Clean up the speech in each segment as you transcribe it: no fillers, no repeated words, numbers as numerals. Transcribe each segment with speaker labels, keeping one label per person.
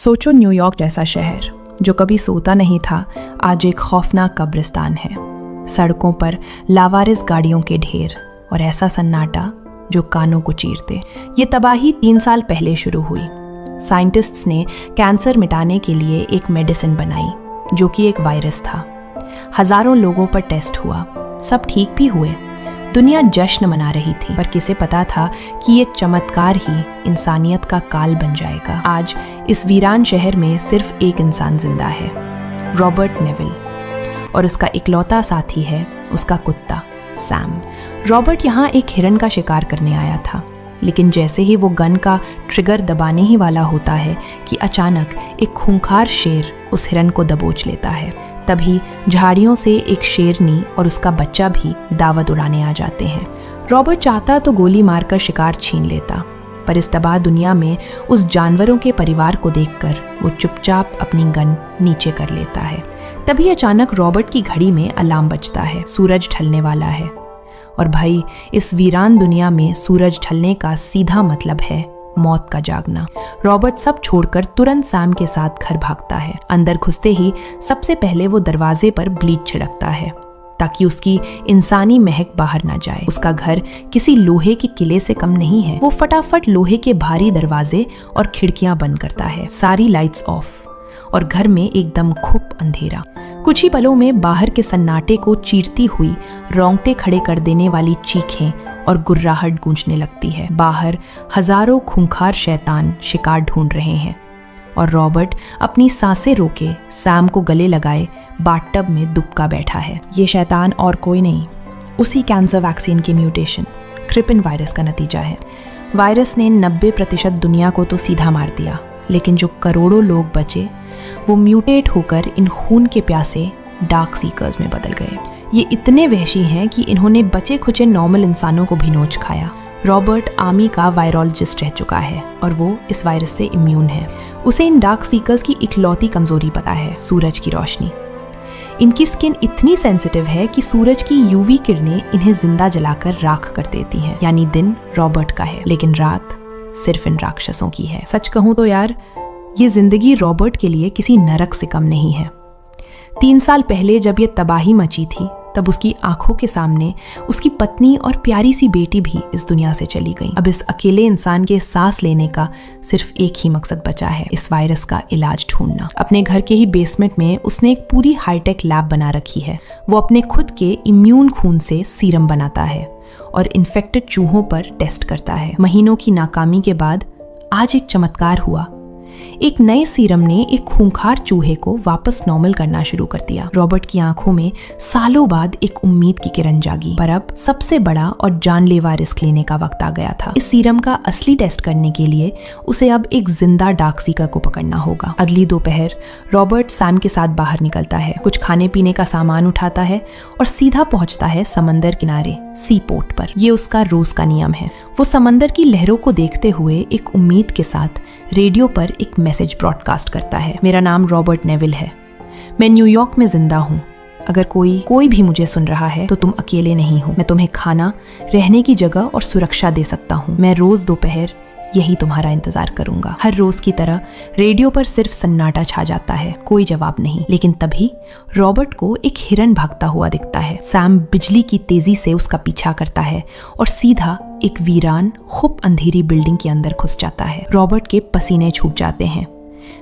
Speaker 1: सोचो, न्यूयॉर्क जैसा शहर जो कभी सोता नहीं था, आज एक खौफनाक कब्रिस्तान है। सड़कों पर लावारिस गाड़ियों के ढेर और ऐसा सन्नाटा जो कानों को चीरते। ये तबाही 3 साल पहले शुरू हुई। साइंटिस्ट्स ने कैंसर मिटाने के लिए एक मेडिसिन बनाई जो कि एक वायरस था। हजारों लोगों पर टेस्ट हुआ, सब ठीक भी हुए। दुनिया जश्न मना रही थी, पर किसे पता था कि ये चमत्कार ही इंसानियत का काल बन जाएगा। आज इस वीरान शहर में सिर्फ एक इंसान जिंदा है, रॉबर्ट नेविल, और उसका इकलौता साथी है उसका कुत्ता सैम। रॉबर्ट यहाँ एक हिरन का शिकार करने आया था, लेकिन जैसे ही वो गन का ट्रिगर दबाने ही वाला होता है कि अचानक एक खूंखार शेर उस हिरन को दबोच लेता है। तभी झाड़ियों से एक शेरनी और उसका बच्चा भी दावत उड़ाने आ जाते हैं। रॉबर्ट चाहता तो गोली मारकर शिकार छीन लेता, पर इस तबाह दुनिया में उस जानवरों के परिवार को देखकर वो चुपचाप अपनी गन नीचे कर लेता है। तभी अचानक रॉबर्ट की घड़ी में अलार्म बजता है। सूरज ढलने वाला है, और भाई इस वीरान दुनिया में सूरज ढलने का सीधा मतलब है मौत का जागना। रॉबर्ट सब छोड़कर तुरंत सैम के साथ घर भागता है। अंदर घुसते ही सबसे पहले वो दरवाजे पर ब्लीच छिड़कता है ताकि उसकी इंसानी महक बाहर ना जाए। उसका घर किसी लोहे के किले से कम नहीं है। वो फटाफट लोहे के भारी दरवाजे और खिड़कियां बंद करता है, सारी लाइट्स ऑफ, और घर में एकदम खुप अंधेरा। कुछ ही पलों में बाहर के सन्नाटे को चीरती हुई रोंगटे खड़े कर देने वाली चीखें और गुर्राहट गूंजने लगती है। बाहर हजारों खूंखार शैतान शिकार ढूंढ रहे हैं, और रॉबर्ट अपनी सांसें रोके सैम को गले लगाए बाथटब में दुबका बैठा है। ये शैतान और कोई नहीं, उसी कैंसर वैक्सीन की म्यूटेशन क्रिपिन वायरस का नतीजा है। वायरस ने 90% दुनिया को तो सीधा मार दिया, लेकिन जो करोड़ों लोग बचे वो म्यूटेट होकर इन खून के प्यासे डार्क सीकर्स में बदल गए। ये इतने वहशी हैं कि इन्होंने बचे खुचे नॉर्मल इंसानों को भी नोच खाया। रॉबर्ट आर्मी का वायरोलॉजिस्ट रह चुका है और वो इस वायरस से इम्यून है। उसे इन डार्क सीकर्स की इकलौती कमजोरी पता है, सूरज की रोशनी। इनकी स्किन इतनी सेंसिटिव है कि सूरज की यूवी किरणें इन्हें जिंदा जलाकर राख कर देती हैं। यानी दिन रॉबर्ट का है, लेकिन रात सिर्फ इन राक्षसों की है। सच कहूं तो यार, ये जिंदगी रॉबर्ट के लिए किसी नरक से कम नहीं है। 3 साल पहले जब ये तबाही मची थी, तब उसकी आंखों के सामने उसकी पत्नी और प्यारी सी बेटी भी इस दुनिया से चली गई। अब इस अकेले इंसान के सांस लेने का सिर्फ एक ही मकसद बचा है, इस वायरस का इलाज ढूंढना। अपने घर के ही बेसमेंट में उसने एक पूरी हाईटेक लैब बना रखी है। वो अपने खुद के इम्यून खून से सीरम बनाता है और इन्फेक्टेड चूहों पर टेस्ट करता है। महीनों की नाकामी के बाद आज एक चमत्कार हुआ। एक नए सीरम ने एक खूंखार चूहे को वापस नॉर्मल करना शुरू कर दिया। रॉबर्ट की आंखों में सालों बाद एक उम्मीद की किरण जागी, पर अब सबसे बड़ा और जानलेवा रिस्क लेने का वक्त आ गया था। इस सीरम का असली टेस्ट करने के लिए उसे अब एक जिंदा डार्क सीकर को पकड़ना होगा। अगली दोपहर रॉबर्ट सैम के साथ बाहर निकलता है, कुछ खाने पीने का सामान उठाता है और सीधा पहुंचता है समंदर किनारे सी पोर्ट पर। ये उसका रोज का नियम है। वो समंदर की लहरों को देखते हुए एक उम्मीद के साथ रेडियो पर एक मैसेज ब्रॉडकास्ट करता है। मेरा नाम रॉबर्ट नेविल है, मैं न्यूयॉर्क में जिंदा हूँ। अगर कोई भी मुझे सुन रहा है तो तुम अकेले नहीं हो। मैं तुम्हें खाना, रहने की जगह और सुरक्षा दे सकता हूँ। मैं रोज दोपहर यही तुम्हारा इंतजार करूंगा। हर रोज की तरह रेडियो पर सिर्फ सन्नाटा छा जाता है, कोई जवाब नहीं। लेकिन तभी रॉबर्ट को एक हिरन भागता हुआ दिखता है। सैम बिजली की तेजी से उसका पीछा करता है और सीधा एक वीरान खूब अंधेरी बिल्डिंग के अंदर घुस जाता है। रॉबर्ट के पसीने छूट जाते हैं।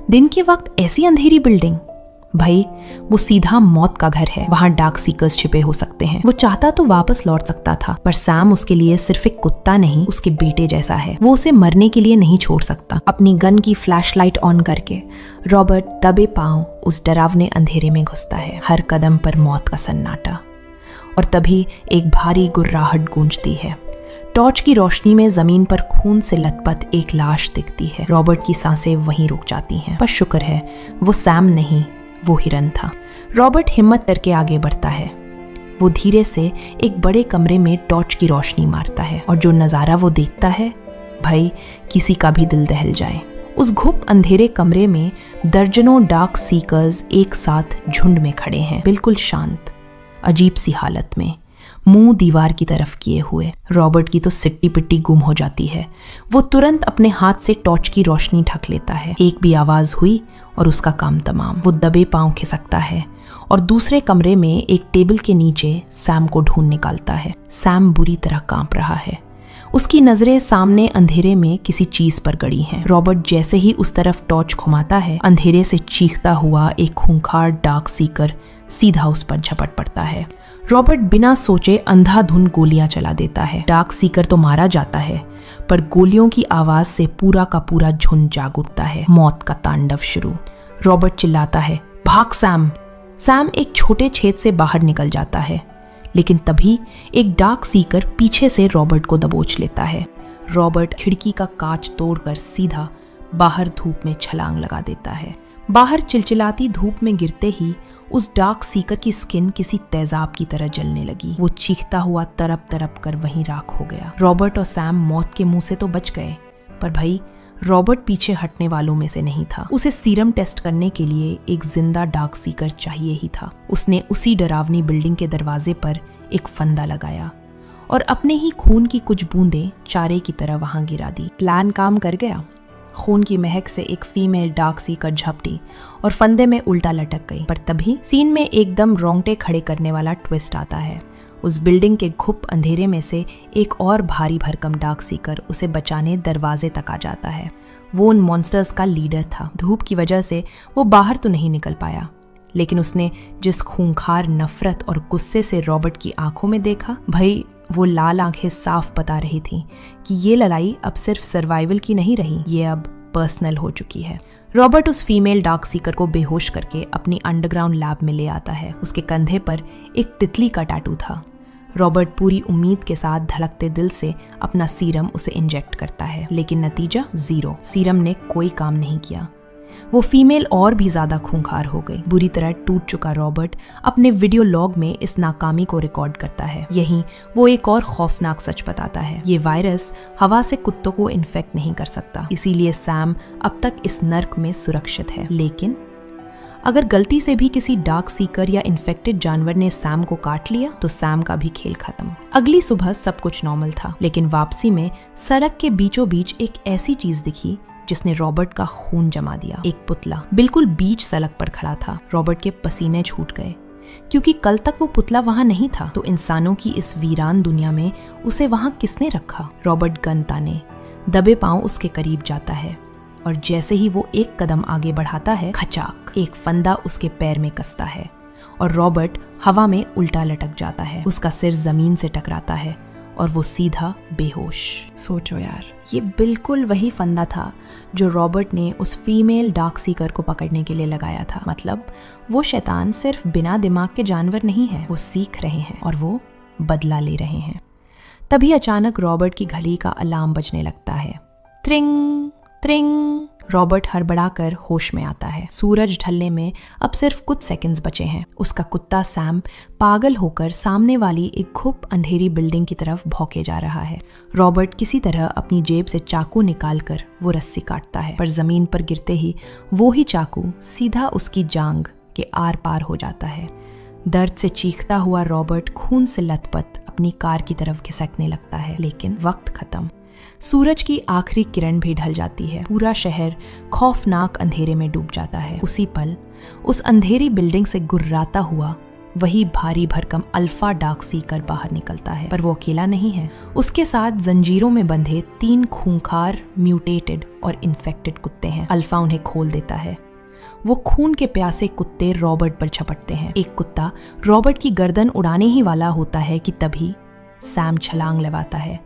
Speaker 1: दिन के वक्त ऐसी अंधेरी बिल्डिंग, भाई वो सीधा मौत का घर है। वहां डार्क सीकर्स छिपे हो सकते हैं। वो चाहता तो वापस लौट सकता था, पर सैम उसके लिए सिर्फ एक कुत्ता नहीं, उसके बेटे जैसा है। वो उसे मरने के लिए नहीं छोड़ सकता। अपनी गन की फ्लैशलाइट ऑन करके रॉबर्ट दबे पांव उस डरावने अंधेरे में घुसता है। हर कदम पर मौत का सन्नाटा, और तभी एक भारी गुर्राहट गूंजती है। टॉर्च की रोशनी में जमीन पर खून से लथपथ एक लाश दिखती है। रॉबर्ट की सांसें वहीं रुक जाती हैं, पर शुक्र है वो सैम नहीं, वो हिरन था। रॉबर्ट हिम्मत करके आगे बढ़ता है। वो धीरे से एक बड़े कमरे में टॉर्च की रोशनी मारता है, और जो नज़ारा वो देखता है, भाई किसी का भी दिल दहल जाए। उस घुप अंधेरे कमरे में दर्जनों डार्क सीकर्स एक साथ झुंड में खड़े हैं, बिल्कुल शांत, अजीब सी हालत में। मुंह दीवार की तरफ किए हुए। रॉबर्ट की तो सिट्टी पिट्टी गुम हो जाती है। वो तुरंत अपने हाथ से टॉर्च की रोशनी ढक लेता है। एक भी आवाज हुई और उसका काम तमाम। वो दबे पांव खिसकता है और दूसरे कमरे में एक टेबल के नीचे सैम को ढूंढ निकालता है। सैम बुरी तरह कांप रहा है। उसकी नजरें सामने अंधेरे में किसी चीज पर गड़ी हैं। रॉबर्ट जैसे ही उस तरफ टॉर्च घुमाता है, अंधेरे से चीखता हुआ एक खूंखार डार्क सीकर सीधा उस पर झपट पड़ता है। रॉबर्ट बिना सोचे अंधाधुंध गोलियां चला देता है। डार्क सीकर तो मारा जाता है, पर गोलियों की आवाज से पूरा का पूरा झुंड जाग उठता है। मौत का तांडव शुरू। रॉबर्ट चिल्लाता है, भाग सैम। सैम एक छोटे छेद से बाहर निकल जाता है, लेकिन तभी एक डार्क सीकर पीछे से रॉबर्ट को दबोच लेता है। रॉबर्ट खिड़की का कांच तोड़कर सीधा बाहर धूप में छलांग लगा देता है। बाहर चिलचिलाती धूप में गिरते ही उस डार्क सीकर की स्किन किसी तेजाब की तरह जलने लगी। वो चीखता हुआ तरप तरप कर वहीं राख हो गया। रॉबर्ट और सैम मौत के मुंह से तो बच गए, पर भाई रॉबर्ट पीछे हटने वालों में से नहीं था। उसे सीरम टेस्ट करने के लिए एक जिंदा डार्क सीकर चाहिए ही था। उसने उसी डरावनी बिल्डिंग के दरवाजे पर एक फंदा लगाया और अपने ही खून की कुछ बूंदें चारे की तरह वहां गिरा दी। प्लान काम कर गया। खून की महक से एक फीमेल डार्क सीकर झपटी और फंदे में उल्टा लटक गई। पर तभी सीन में एकदम रोंगटे खड़े करने वाला ट्विस्ट आता है। उस बिल्डिंग के घुप अंधेरे में से एक और भारी भरकम डार्क सीकर उसे बचाने दरवाजे तक आ जाता है। वो उन मॉन्स्टर्स का लीडर था। धूप की वजह से वो बाहर तो नहीं निकल पाया, लेकिन उसने जिस खूंखार नफरत और गुस्से से रॉबर्ट की आंखों में देखा, भाई वो लाल आंखें साफ बता रही थीं कि ये लड़ाई अब सिर्फ सर्वाइवल की नहीं रही, ये अब पर्सनल हो चुकी है। रॉबर्ट उस फीमेल डार्क सीकर को बेहोश करके अपनी अंडरग्राउंड लैब में ले आता है। उसके कंधे पर एक तितली का टैटू था। रॉबर्ट पूरी उम्मीद के साथ धड़कते दिल से अपना सीरम उसे इंजेक्ट करता है, लेकिन नतीजा 0। सीरम ने कोई काम नहीं किया। वो फीमेल और भी ज्यादा खूंखार हो गई। बुरी तरह टूट चुका रॉबर्ट अपने वीडियो लॉग में इस नाकामी को रिकॉर्ड करता है। यहीं वो एक और खौफनाक सच बताता है, ये वायरस हवा से कुत्तों को इन्फेक्ट नहीं कर सकता, इसीलिए सैम अब तक इस नर्क में सुरक्षित है। लेकिन अगर गलती से भी किसी डार्क सीकर या इन्फेक्टेड जानवर ने सैम को काट लिया तो सैम का भी खेल खत्म। अगली सुबह सब कुछ नॉर्मल था, लेकिन वापसी में सड़क के बीचों बीच एक ऐसी चीज दिखी जिसने रॉबर्ट का खून जमा दिया। एक पुतला बिल्कुल बीच सड़क पर खड़ा था। रॉबर्ट के पसीने छूट गए, क्योंकि कल तक वो पुतला वहां नहीं था। तो इंसानों की इस वीरान दुनिया में उसे वहां किसने रखा? रॉबर्ट गन ताने दबे पांव उसके करीब जाता है और जैसे ही वो एक कदम आगे बढ़ाता है, खचाक एक फंदा उसके पैर में कसता है और रॉबर्ट हवा में उल्टा लटक जाता है। उसका सिर जमीन से टकराता है और वो सीधा बेहोश। सोचो यार, ये बिल्कुल वही फंदा था जो रॉबर्ट ने उस फीमेल डार्क सीकर को पकड़ने के लिए लगाया था। मतलब वो शैतान सिर्फ बिना दिमाग के जानवर नहीं है, वो सीख रहे हैं और वो बदला ले रहे हैं। तभी अचानक रॉबर्ट की घड़ी का अलार्म बजने लगता है। त्रिंग त्रिंग। रॉबर्ट हड़बड़ाकर होश में आता है। सूरज ढलने में अब सिर्फ कुछ सेकंड्स बचे हैं। उसका कुत्ता सैम पागल होकर सामने वाली एक खूब अंधेरी बिल्डिंग की तरफ भौंके जा रहा है। रॉबर्ट किसी तरह अपनी जेब से चाकू निकालकर वो रस्सी काटता है, पर जमीन पर गिरते ही वो ही चाकू सीधा उसकी जांघ के आर पार हो जाता है। दर्द से चीखता हुआ रॉबर्ट खून से लथपथ अपनी कार की तरफ खिसकने लगता है, लेकिन वक्त खत्म। सूरज की आखिरी किरण भी ढल जाती है। पूरा शहर खौफनाक अंधेरे में डूब जाता है। उसी पल उस अंधेरी बिल्डिंग से गुर्राता हुआ वही भारी भरकम अल्फा डार्क सीकर बाहर निकलता है, पर वो अकेला नहीं है। उसके साथ जंजीरों में बंधे 3 खूंखार म्यूटेटेड और इन्फेक्टेड कुत्ते हैं। अल्फा उन्हें खोल देता है। वो खून के प्यासे कुत्ते रॉबर्ट पर झपटते हैं। एक कुत्ता रॉबर्ट की गर्दन उड़ाने ही वाला होता है कि तभी सैम छलांग लगाता है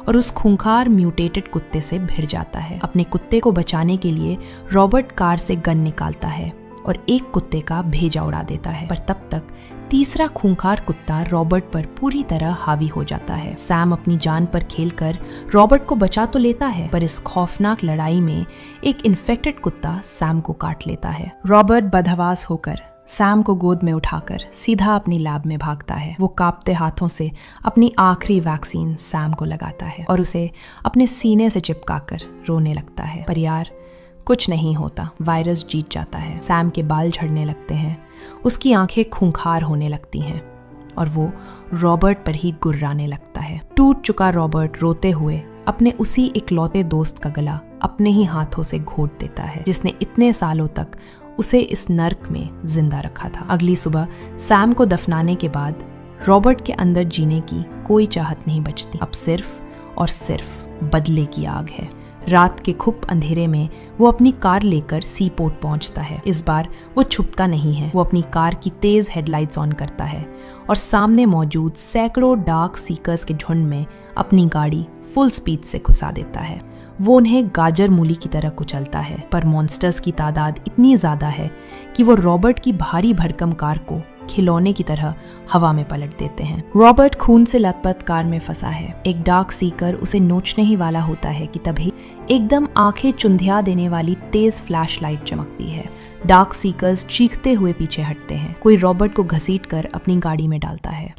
Speaker 1: और उस खूंखार म्यूटेटेड कुत्ते से भिड़ जाता है। अपने कुत्ते को बचाने के लिए रॉबर्ट कार से गन निकालता है और एक कुत्ते का भेजा उड़ा देता है, पर तब तक तीसरा खूंखार कुत्ता रॉबर्ट पर पूरी तरह हावी हो जाता है। सैम अपनी जान पर खेलकर रॉबर्ट को बचा तो लेता है, पर इस खौफनाक लड़ाई में एक इन्फेक्टेड कुत्ता सैम को काट लेता है। रॉबर्ट बदहवास होकर सैम को गोद में उठाकर सीधा अपनी लैब में भागता है। वो कांपते हाथों से अपनी आखिरी वैक्सीन सैम को लगाता है और उसे अपने सीने से चिपकाकर रोने लगता है। पर यार, कुछ नहीं होता। वायरस जीत जाता है। सैम के बाल झड़ने लगते हैं। उसकी आंखें खूंखार होने लगती हैं और वो रॉबर्ट पर ही गुर्राने लगता है। टूट चुका रॉबर्ट रोते हुए अपने उसी इकलौते दोस्त का गला अपने ही हाथों से घोट देता है, जिसने इतने सालों तक उसे इस नर्क में जिंदा रखा था। अगली सुबह सैम को दफनाने के बाद रॉबर्ट के अंदर जीने की कोई चाहत नहीं बचती। अब सिर्फ और सिर्फ बदले की आग है। रात के खुप अंधेरे में वो अपनी कार लेकर सी पोर्ट पहुंचता है। इस बार वो छुपता नहीं है। वो अपनी कार की तेज हेडलाइट्स ऑन करता है और सामने मौजूद सैकड़ों डार्क सीकर्स के झुंड में अपनी गाड़ी फुल स्पीड से घुसा देता है। वो उन्हें गाजर मूली की तरह कुचलता है, पर मॉन्स्टर्स की तादाद इतनी ज्यादा है कि वो रॉबर्ट की भारी भरकम कार को खिलौने की तरह हवा में पलट देते हैं। रॉबर्ट खून से लथपथ कार में फंसा है। एक डार्क सीकर उसे नोचने ही वाला होता है कि तभी एकदम आंखें चुंधिया देने वाली तेज फ्लैशलाइट चमकती है। डार्क सीकर्स चीखते हुए पीछे हटते हैं। कोई रॉबर्ट को घसीटकर अपनी गाड़ी में डालता है।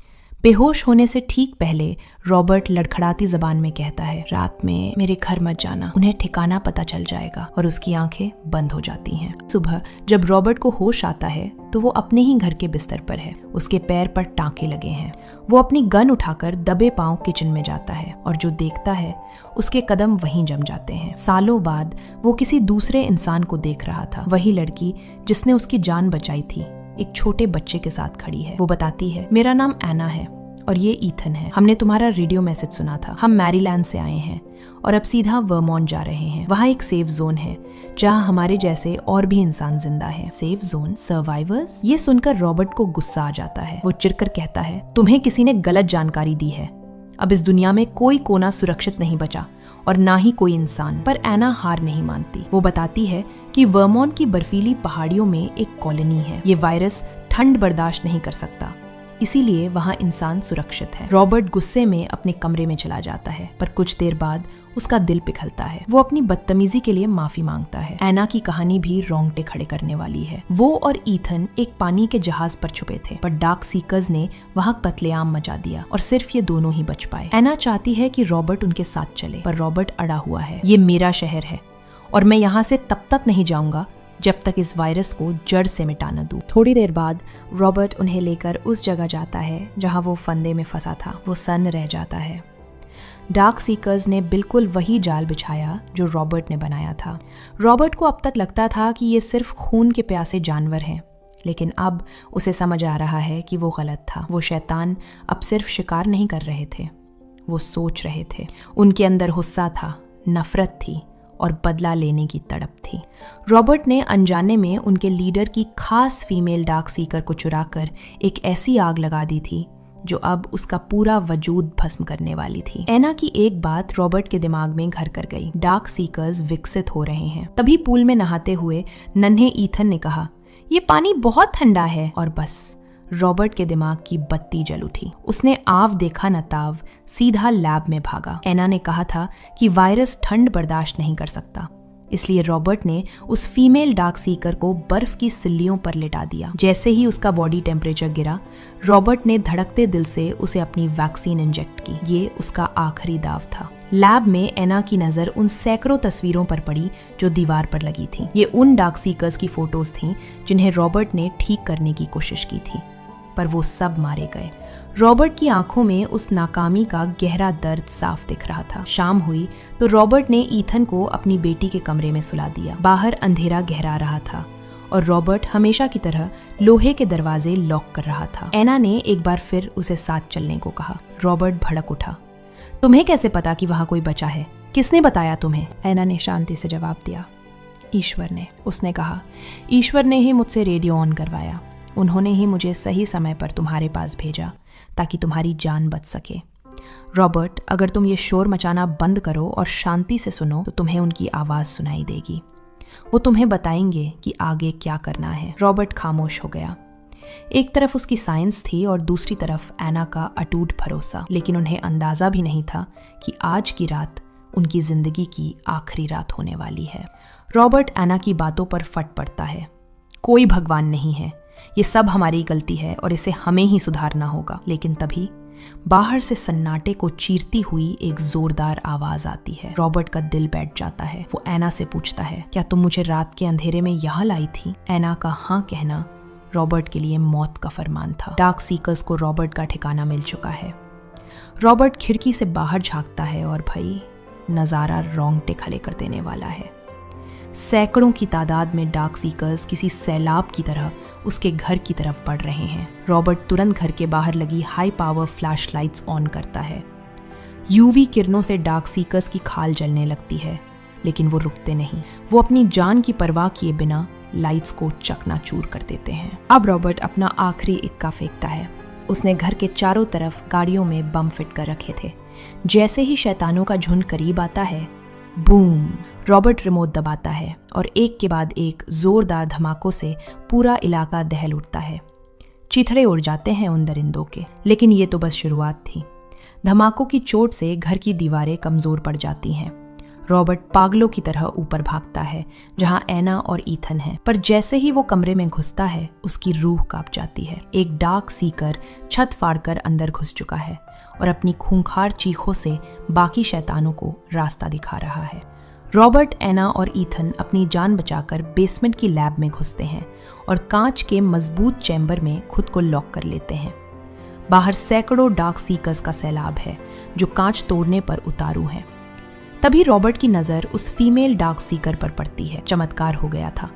Speaker 1: बेहोश होने से ठीक पहले रॉबर्ट लड़खड़ाती जबान में कहता है, रात में मेरे घर मत जाना, उन्हें ठिकाना पता चल जाएगा। और उसकी आंखें बंद हो जाती हैं। सुबह जब रॉबर्ट को होश आता है तो वो अपने ही घर के बिस्तर पर है। उसके पैर पर टांके लगे हैं। वो अपनी गन उठाकर दबे पांव किचन में जाता है और जो देखता है उसके कदम वहीं जम जाते हैं। सालों बाद वो किसी दूसरे इंसान को देख रहा था। वही लड़की जिसने उसकी जान बचाई थी एक छोटे बच्चे के साथ खड़ी है। वो बताती है, मेरा नाम एना है और ये ईथन है। हमने तुम्हारा रेडियो मैसेज सुना था। हम मैरीलैंड से आए हैं और अब सीधा वर्मोंट जा रहे हैं। वहाँ एक सेफ जोन है जहाँ हमारे जैसे और भी इंसान जिंदा हैं। Safe zone? सर्वाइवर्स? ये सुनकर रॉबर्ट को गुस्सा आ जाता है। वो चिढ़कर कहता है, तुम्हें किसी ने गलत जानकारी दी है। अब इस दुनिया में कोई कोना सुरक्षित नहीं बचा और ना ही कोई इंसान। पर एना हार नहीं मानती। वो बताती है कि वर्मोंट की बर्फीली पहाड़ियों में एक कॉलोनी है। ये वायरस ठंड बर्दाश्त नहीं कर सकता, इसीलिए वहाँ इंसान सुरक्षित है। रॉबर्ट गुस्से में अपने कमरे में चला जाता है, पर कुछ देर बाद उसका दिल पिघलता है। वो अपनी बदतमीजी के लिए माफी मांगता है। एना की कहानी भी रोंगटे खड़े करने वाली है। वो और ईथन एक पानी के जहाज पर छुपे थे, पर डार्क सीकर्स ने वहाँ कत्लेआम मचा दिया और सिर्फ ये दोनों ही बच पाए। एना चाहती है कि रॉबर्ट उनके साथ चले, पर रॉबर्ट अड़ा हुआ है। ये मेरा शहर है और मैं यहाँ से तब तक नहीं जाऊंगा जब तक इस वायरस को जड़ से मिटा न दूं। थोड़ी देर बाद रॉबर्ट उन्हें लेकर उस जगह जाता है जहां वो फंदे में फंसा था। वो सन्न रह जाता है। डार्क सीकर्स ने बिल्कुल वही जाल बिछाया जो रॉबर्ट ने बनाया था। रॉबर्ट को अब तक लगता था कि ये सिर्फ खून के प्यासे जानवर हैं, लेकिन अब उसे समझ आ रहा है कि वो गलत था। वो शैतान अब सिर्फ शिकार नहीं कर रहे थे, वो सोच रहे थे। उनके अंदर गुस्सा था, नफरत थी और बदला लेने की तड़प थी। रॉबर्ट ने अनजाने में उनके लीडर की खास फीमेल डार्क सीकर को चुराकर एक ऐसी आग लगा दी थी जो अब उसका पूरा वजूद भस्म करने वाली थी। एना की एक बात रॉबर्ट के दिमाग में घर कर गई। डार्क सीकर्स विकसित हो रहे हैं। तभी पूल में नहाते हुए नन्हे ईथन ने कहा, ये पानी बहुत ठंडा है। और बस रॉबर्ट के दिमाग की बत्ती जल उठी। उसने आव देखा न ताव सीधा लैब में भागा। एना ने कहा था कि वायरस ठंड बर्दाश्त नहीं कर सकता, इसलिए रॉबर्ट ने उस फीमेल डार्क सीकर को बर्फ की सिल्लियों पर लिटा दिया। जैसे ही उसका बॉडी टेम्परेचर गिरा, रॉबर्ट ने धड़कते दिल से उसे अपनी वैक्सीन इंजेक्ट की। ये उसका आखिरी दाव था। लैब में एना की नजर उन सैकड़ों तस्वीरों पर पड़ी जो दीवार पर लगी थी। ये उन डार्क सीकर्स की फोटोज थीं जिन्हें रॉबर्ट ने ठीक करने की कोशिश की थी, पर वो सब मारे गए। रॉबर्ट की आंखों में उस नाकामी का गहरा दर्द साफ दिख रहा था। शाम हुई तो रॉबर्ट ने ईथन को अपनी बेटी के कमरे में सुला दिया। बाहर अंधेरा गहरा रहा था और रॉबर्ट हमेशा की तरह लोहे के दरवाजे लॉक कर रहा था। एना ने एक बार फिर उसे साथ चलने को कहा। रॉबर्ट भड़क उठा। तुम्हें कैसे पता कि वहां कोई बचा है? किसने बताया तुम्हें? एना ने शांति से जवाब दिया, ईश्वर ने। उसने कहा, ईश्वर ने ही मुझसे रेडियो ऑन करवाया। उन्होंने ही मुझे सही समय पर तुम्हारे पास भेजा ताकि तुम्हारी जान बच सके। रॉबर्ट, अगर तुम ये शोर मचाना बंद करो और शांति से सुनो तो तुम्हें उनकी आवाज़ सुनाई देगी। वो तुम्हें बताएंगे कि आगे क्या करना है। रॉबर्ट खामोश हो गया। एक तरफ उसकी साइंस थी और दूसरी तरफ एना का अटूट भरोसा, लेकिन उन्हें अंदाज़ा भी नहीं था कि आज की रात उनकी ज़िंदगी की आखिरी रात होने वाली है। रॉबर्ट एना की बातों पर फट पड़ता है। कोई भगवान नहीं है, ये सब हमारी गलती है और इसे हमें ही सुधारना होगा। लेकिन तभी बाहर से सन्नाटे को चीरती हुई एक जोरदार आवाज आती है। रॉबर्ट का दिल बैठ जाता है। वो एना से पूछता है, क्या तुम मुझे रात के अंधेरे में यहाँ लाई थी? एना का हाँ कहना रॉबर्ट के लिए मौत का फरमान था। डार्क सीकर्स को रॉबर्ट का ठिकाना मिल चुका है। रॉबर्ट खिड़की से बाहर झांकता है और भाई नज़ारा रोंगटे खड़े कर देने वाला है। सैकड़ों की तादाद में डार्क सीकर्स किसी सैलाब की तरह उसके घर की तरफ बढ़ रहे हैं। रॉबर्ट तुरंत घर के बाहर लगी high power flash lights on करता है। यूवी किरणों से डार्क सीकर्स की खाल जलने लगती है, लेकिन वो रुकते नहीं। वो अपनी जान की परवाह किए बिना लाइट्स को चकनाचूर कर देते हैं। अब रॉबर्ट अपना आखिरी इक्का फेंकता है। उसने घर के चारों तरफ गाड़ियों में बम फिट कर रखे थे। जैसे ही शैतानों का झुंड करीब आता है, बूम, रॉबर्ट रिमोट दबाता है और एक के बाद एक जोरदार धमाकों से पूरा इलाका दहल उठता है। चिथड़े उड़ जाते हैं उन दरिंदों के, लेकिन ये तो बस शुरुआत थी। धमाकों की चोट से घर की दीवारें कमजोर पड़ जाती हैं। रॉबर्ट पागलों की तरह ऊपर भागता है जहां एना और ईथन हैं, पर जैसे ही वो कमरे में घुसता है उसकी रूह कांप जाती है। एक डार्क सीकर छत फाड़कर अंदर घुस चुका है और अपनी खूंखार चीखों से बाकी शैतानों को रास्ता दिखा रहा है। रॉबर्ट, एना और ईथन अपनी जान बचाकर बेसमेंट की लैब में घुसते हैं और कांच के मजबूत चैम्बर में खुद को लॉक कर लेते हैं। बाहर सैकड़ों डार्क सीकर्स का सैलाब है जो कांच तोड़ने पर उतारू हैं। तभी रॉबर्ट की नज़र उस फीमेल डार्क सीकर पर पड़ती है। चमत्कार हो गया था।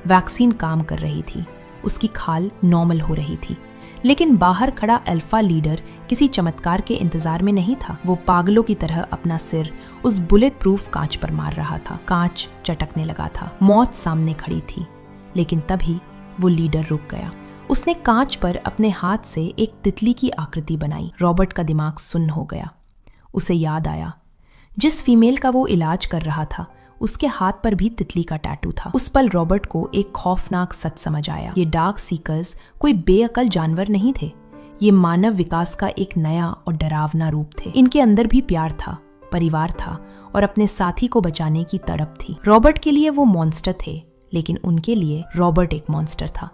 Speaker 1: वैक्सीन काम कर रही थी, उसकी खाल नॉर्मल हो रही थी, लेकिन बाहर खड़ा अल्फा लीडर किसी चमत्कार के इंतजार में नहीं था। वो पागलों की तरह अपना सिर उस बुलेट प्रूफ कांच पर मार रहा था। कांच चटकने लगा था। मौत सामने खड़ी थी, लेकिन तभी वो लीडर रुक गया। उसने कांच पर अपने हाथ से एक तितली की आकृति बनाई। रॉबर्ट का दिमाग सुन्न हो गया। उसे याद आया, जिस फीमेल का वो इलाज कर रहा था उसके हाथ पर भी तितली का टैटू था। उस पल रॉबर्ट को एक खौफनाक सच समझ आया। ये डार्क सीकर्स कोई बेअकल जानवर नहीं थे। ये मानव विकास का एक नया और डरावना रूप थे। इनके अंदर भी प्यार था, परिवार था और अपने साथी को बचाने की तड़प थी। रॉबर्ट के लिए वो मॉन्स्टर थे, लेकिन उनके लिए रॉबर्ट एक मॉन्स्टर था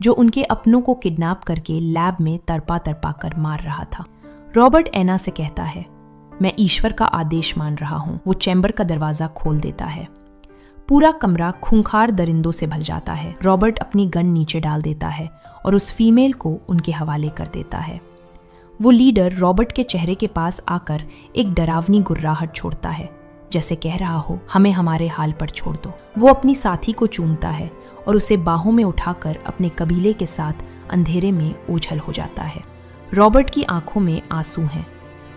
Speaker 1: जो उनके अपनों को किडनैप करके लैब में तड़पा तड़पा कर मार रहा था। रॉबर्ट एना से कहता है, मैं ईश्वर का आदेश मान रहा हूं। वो चैम्बर का दरवाजा खोल देता है। पूरा कमरा खूंखार दरिंदों से भर जाता है। रॉबर्ट अपनी गन नीचे डाल देता है और उस फीमेल को उनके हवाले कर देता है। वो लीडर रॉबर्ट के चेहरे के पास आकर एक डरावनी गुर्राहट छोड़ता है, जैसे कह रहा हो, हमें हमारे हाल पर छोड़ दो। वो अपनी साथी को चूमता है और उसे बाहों में उठाकर अपने कबीले के साथ अंधेरे में ओझल हो जाता है। रॉबर्ट की आंखों में आंसू हैं।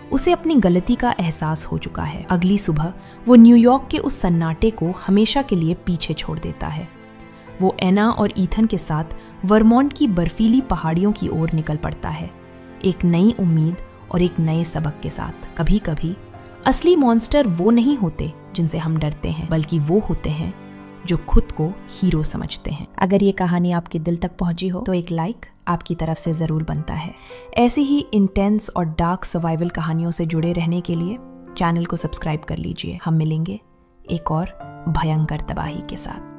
Speaker 1: उसे अपनी गलती का एहसास हो चुका है। अगली सुबह वो न्यूयॉर्क के उस सन्नाटे को हमेशा के लिए पीछे छोड़ देता है। वो एना और ईथन के साथ वर्मोंट की बर्फीली पहाड़ियों की ओर निकल पड़ता है, एक नई उम्मीद और एक नए सबक के साथ। कभी कभी असली मॉन्स्टर वो नहीं होते जिनसे हम डरते हैं, बल्कि वो होते हैं जो खुद को हीरो समझते हैं। अगर ये कहानी आपके दिल तक पहुंची हो तो एक लाइक आपकी तरफ से ज़रूर बनता है। ऐसी ही इंटेंस और डार्क सर्वाइवल कहानियों से जुड़े रहने के लिए चैनल को सब्सक्राइब कर लीजिए। हम मिलेंगे एक और भयंकर तबाही के साथ।